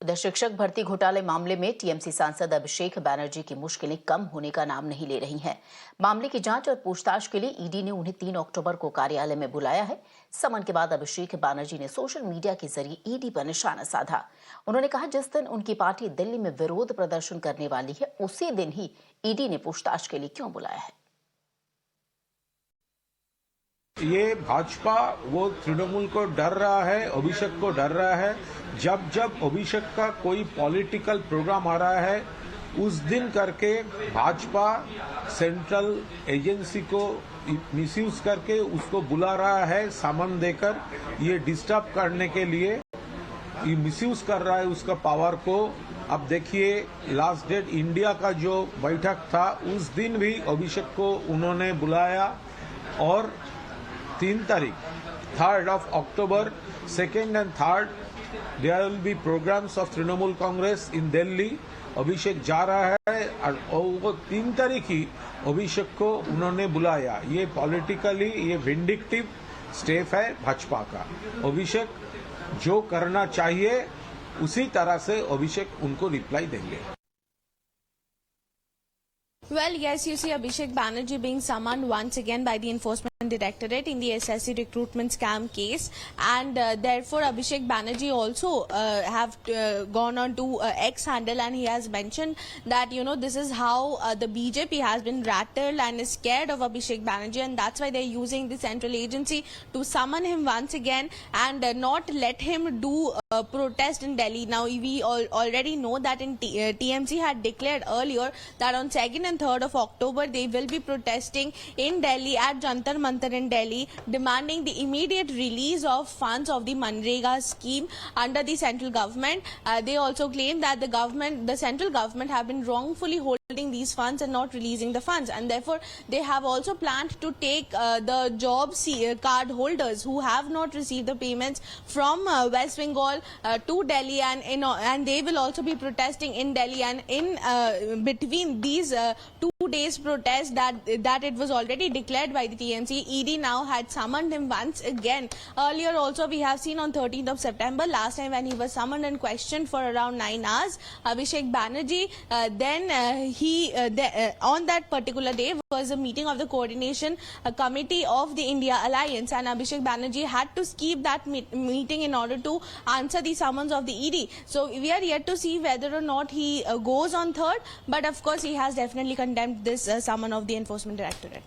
उधर शिक्षक भर्ती घोटाले मामले में टीएमसी सांसद अभिषेक बैनर्जी की मुश्किलें कम होने का नाम नहीं ले रही हैं। मामले की जांच और पूछताछ के लिए ईडी ने उन्हें 3 अक्टूबर को कार्यालय में बुलाया है। समन के बाद अभिषेक बैनर्जी ने सोशल मीडिया के जरिए ईडी पर निशाना साधा। उन्होंने कहा, जिस दिन उनकी पार्टी दिल्ली में विरोध प्रदर्शन करने वाली है, उसी दिन ही ईडी ने पूछताछ के लिए क्यों बुलाया है। ये भाजपा वो तृणमूल को डर रहा है, अभिषेक को डर रहा है। जब जब अभिषेक का कोई पॉलिटिकल प्रोग्राम आ रहा है, उस दिन करके भाजपा सेंट्रल एजेंसी को मिसयूज करके उसको बुला रहा है, सामान देकर ये डिस्टर्ब करने के लिए ये मिसयूज कर रहा है उसका पावर को। अब देखिए, लास्ट डेट इंडिया का जो बैठक था, उस दिन भी अभिषेक को उन्होंने बुलाया और 3 तारीख 3rd of October, 2nd and 3rd, there will be programs of Trinamool Congress in Delhi. अभिषेक जा रहा है और वो 3 तारीख ही अभिषेक को उन्होंने बुलाया। ये पॉलिटिकली ये विंडिक्टिव स्टेप है भाजपा का। अभिषेक जो करना चाहिए उसी तरह से अभिषेक उनको रिप्लाई देंगे। Well, yes, you see Abhishek Banerjee being summoned once again by the Enforcement Directorate in the SSC recruitment scam case, and therefore Abhishek Banerjee also have gone on to X handle, and he has mentioned that this is how the BJP has been rattled and is scared of Abhishek Banerjee, and that's why they're using the central agency to summon him once again and not let him do protest in Delhi. Now we already know that in TMC had declared earlier that on 2nd and 3rd of October they will be protesting in Delhi at Jantar Mantar in Delhi, demanding the immediate release of funds of the Manrega scheme under the central government. They also claim that the central government have been wrongfully holding these funds and not releasing the funds, and therefore they have also planned to take the job card holders who have not received the payments from West Bengal to Delhi, and they will also be protesting in Delhi. And in between these 2 days protest that it was already declared by the TMC, ED now had summoned him once again. Earlier also we have seen on 13th of September, last time when he was summoned and questioned for around 9 hours, Abhishek Banerjee, on that particular day was a meeting of the coordination committee of the India Alliance, and Abhishek Banerjee had to skip that meeting in order to answer the summons of the ED. So we are yet to see whether or not he goes on 3rd, but of course he has definitely condemned this summon of the Enforcement Directorate.